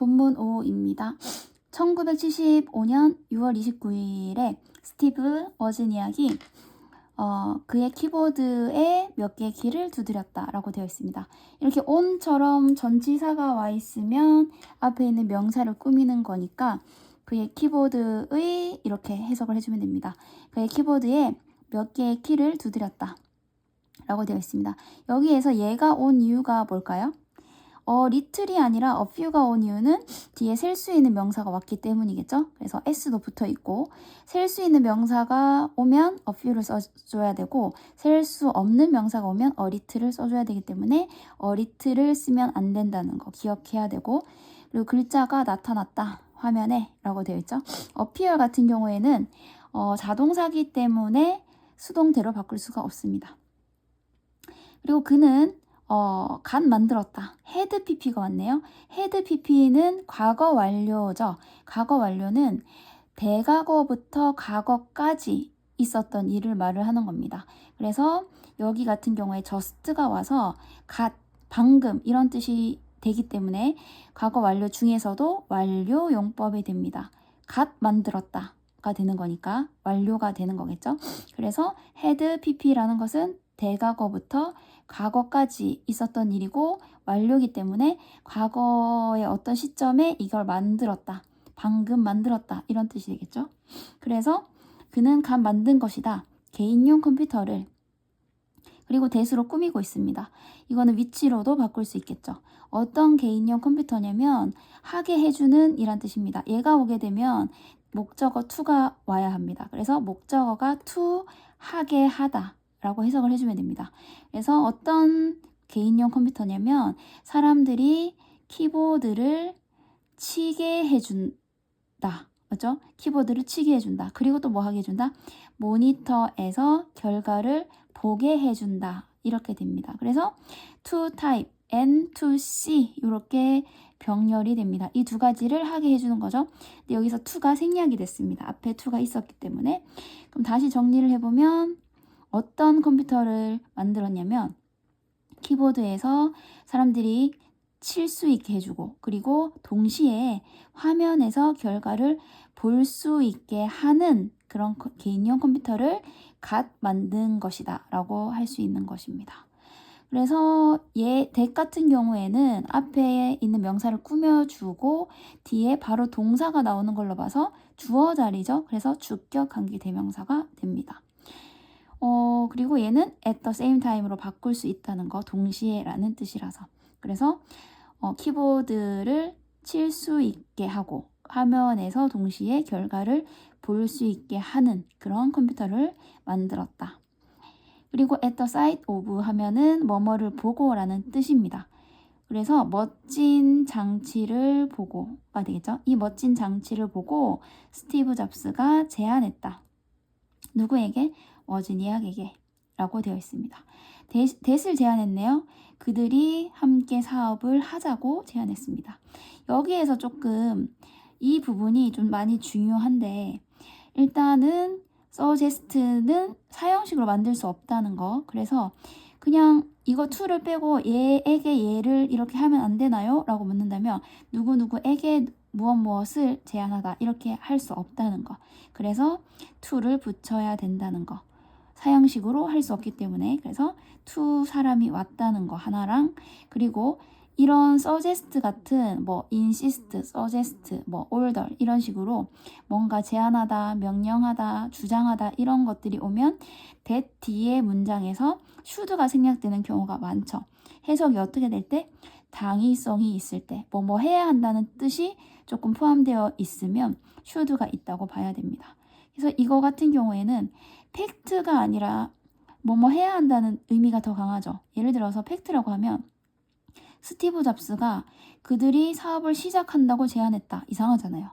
본문 5입니다. 1975년 6월 29일에 스티브 워즈니악이 그의 키보드에 몇 개의 키를 두드렸다라고 되어 있습니다. 이렇게 on처럼 전치사가 와 있으면 앞에 있는 명사를 꾸미는 거니까 그의 키보드의 이렇게 해석을 해주면 됩니다. 그의 키보드에 몇 개의 키를 두드렸다 라고 되어 있습니다. 여기에서 얘가 온 이유가 뭘까요? little이 아니라 a few가 온 이유는 뒤에 셀 수 있는 명사가 왔기 때문이겠죠. 그래서 s도 붙어 있고 셀 수 있는 명사가 오면 a few를 써줘야 되고 셀 수 없는 명사가 오면 a little을 써줘야 되기 때문에 a little을 쓰면 안 된다는 거 기억해야 되고, 그리고 글자가 나타났다 화면에 라고 되어 있죠. appear 같은 경우에는 자동사기 때문에 수동태로 바꿀 수가 없습니다. 그리고 그는 갓 만들었다. had pp가 왔네요. had pp는 과거 완료죠. 과거 완료는 대과거부터 과거까지 있었던 일을 말을 하는 겁니다. 그래서 여기 같은 경우에 just가 와서 갓, 방금 이런 뜻이 되기 때문에 과거 완료 중에서도 완료 용법이 됩니다. 갓 만들었다 가 되는 거니까 완료가 되는 거겠죠. 그래서 had pp라는 것은 대과거부터 과거까지 있었던 일이고 완료이기 때문에 과거의 어떤 시점에 이걸 만들었다, 방금 만들었다 이런 뜻이 되겠죠. 그래서 그는 갓 만든 것이다. 개인용 컴퓨터를, 그리고 대수로 꾸미고 있습니다. 이거는 위치로도 바꿀 수 있겠죠. 어떤 개인용 컴퓨터냐면 하게 해주는 이란 뜻입니다. 얘가 오게 되면 목적어 to가 와야 합니다. 그래서 목적어가 to 하게 하다 라고 해석을 해주면 됩니다. 그래서 어떤 개인용 컴퓨터냐면 사람들이 키보드를 치게 해준다. 맞죠? 키보드를 치게 해준다. 그리고 또 뭐 하게 해준다? 모니터에서 결과를 보게 해준다. 이렇게 됩니다. 그래서 to type and to see 이렇게 병렬이 됩니다. 이 두 가지를 하게 해주는 거죠. 근데 여기서 to가 생략이 됐습니다. 앞에 to가 있었기 때문에. 그럼 다시 정리를 해보면 어떤 컴퓨터를 만들었냐면 키보드에서 사람들이 칠 수 있게 해주고 그리고 동시에 화면에서 결과를 볼 수 있게 하는 그런 개인용 컴퓨터를 갓 만든 것이다 라고 할 수 있는 것입니다. 그래서 that 같은 경우에는 앞에 있는 명사를 꾸며주고 뒤에 바로 동사가 나오는 걸로 봐서 주어 자리죠. 그래서 주격 관계 대명사가 됩니다. 그리고 얘는 at the same time으로 바꿀 수 있다는 거, 동시에 라는 뜻이라서. 그래서 키보드를 칠 수 있게 하고 화면에서 동시에 결과를 볼 수 있게 하는 그런 컴퓨터를 만들었다. 그리고 at the sight of 하면은 뭐뭐를 보고 라는 뜻입니다. 그래서 멋진 장치를 보고가 되겠죠. 이 멋진 장치를 보고 스티브 잡스가 제안했다. 누구에게? 워즈니악에게 라고 되어 있습니다. that을 제안했네요. 그들이 함께 사업을 하자고 제안했습니다. 여기에서 조금 이 부분이 좀 많이 중요한데, 일단은 suggest는 사형식으로 만들 수 없다는 거. 그래서 그냥 이거 to를 빼고 얘에게 얘를 이렇게 하면 안 되나요? 라고 묻는다면 누구누구에게 무엇을 제안하다 이렇게 할 수 없다는 거. 그래서 to를 붙여야 된다는 거. 사형식으로 할 수 없기 때문에. 그래서 to 사람이 왔다는 거 하나랑, 그리고 이런 suggest 같은 뭐 insist, suggest, 뭐 order 이런 식으로 뭔가 제안하다, 명령하다, 주장하다 이런 것들이 오면 that 뒤에 문장에서 should가 생략되는 경우가 많죠. 해석이 어떻게 될 때? 당위성이 있을 때, 뭐 해야 한다는 뜻이 조금 포함되어 있으면 should가 있다고 봐야 됩니다. 그래서 이거 같은 경우에는 팩트가 아니라 뭐뭐 해야 한다는 의미가 더 강하죠. 예를 들어서 팩트라고 하면 스티브 잡스가 그들이 사업을 시작한다고 제안했다. 이상하잖아요.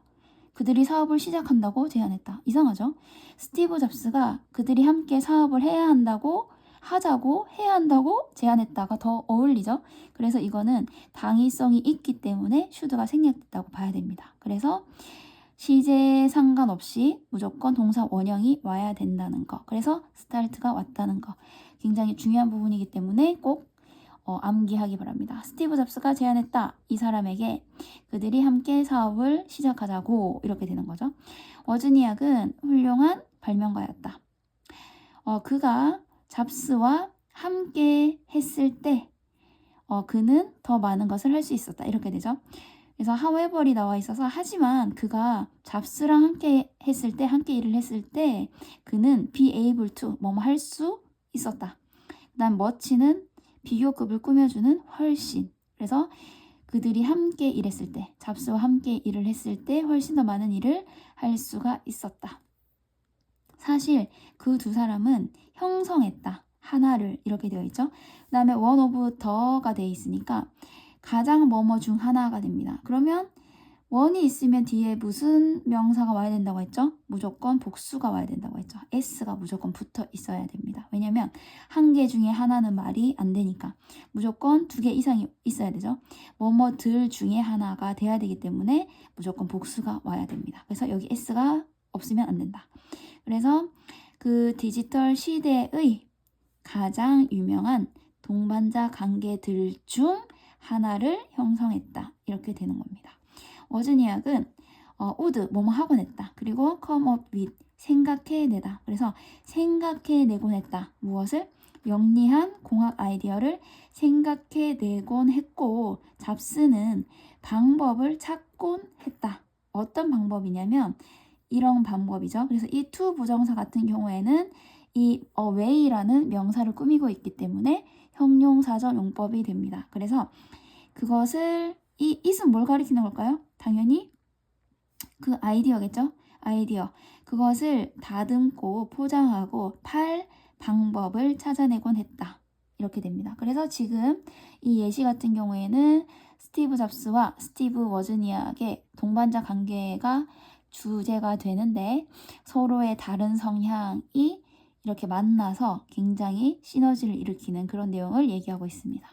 그들이 사업을 시작한다고 제안했다. 이상하죠? 스티브 잡스가 그들이 함께 사업을 해야 한다고 하자고 해야 한다고 제안했다가 더 어울리죠. 그래서 이거는 당위성이 있기 때문에 should가 생략됐다고 봐야 됩니다. 그래서 시제 상관없이 무조건 동사 원형이 와야 된다는 거. 그래서 start가 왔다는 거. 굉장히 중요한 부분이기 때문에 꼭 암기하기 바랍니다. 스티브 잡스가 제안했다. 이 사람에게 그들이 함께 사업을 시작하자고 이렇게 되는 거죠. 워즈니악은 훌륭한 발명가였다. 그가 잡스와 함께 했을 때 그는 더 많은 것을 할 수 있었다. 이렇게 되죠. 그래서 however이 나와 있어서 하지만 그가 잡스랑 함께 했을 때, 함께 일을 했을 때 그는 be able to 뭐뭐 할 수 있었다. 그다음 much는 비교급을 꾸며주는 훨씬. 그래서 그들이 함께 일했을 때, 잡스와 함께 일을 했을 때 훨씬 더 많은 일을 할 수가 있었다. 사실 그 두 사람은 형성했다. 하나를 이렇게 되어 있죠. 그 다음에 one of the가 되어 있으니까 가장 뭐뭐 중 하나가 됩니다. 그러면 one이 있으면 뒤에 무슨 명사가 와야 된다고 했죠? 무조건 복수가 와야 된다고 했죠. s가 무조건 붙어 있어야 됩니다. 왜냐면 한 개 중에 하나는 말이 안 되니까 무조건 2개 이상이 있어야 되죠. 뭐뭐들 중에 하나가 돼야 되기 때문에 무조건 복수가 와야 됩니다. 그래서 여기 s가 없으면 안 된다. 그래서 그 디지털 시대의 가장 유명한 동반자 관계들 중 하나를 형성했다. 이렇게 되는 겁니다. 워즈니악은 would 뭐뭐 하곤 했다. 그리고 come up with 생각해내다. 그래서 생각해내곤 했다. 무엇을? 영리한 공학 아이디어를 생각해내곤 했고 잡스는 방법을 찾곤 했다. 어떤 방법이냐면 이런 방법이죠. 그래서 이 to 부정사 같은 경우에는 이 way라는 명사를 꾸미고 있기 때문에 형용사적 용법이 됩니다. 그래서 그것을 이 it은 뭘 가리키는 걸까요? 당연히 그 아이디어겠죠? 아이디어. 그것을 다듬고 포장하고 팔 방법을 찾아내곤 했다. 이렇게 됩니다. 그래서 지금 이 예시 같은 경우에는 스티브 잡스와 스티브 워즈니악의 동반자 관계가 주제가 되는데 서로의 다른 성향이 이렇게 만나서 굉장히 시너지를 일으키는 그런 내용을 얘기하고 있습니다.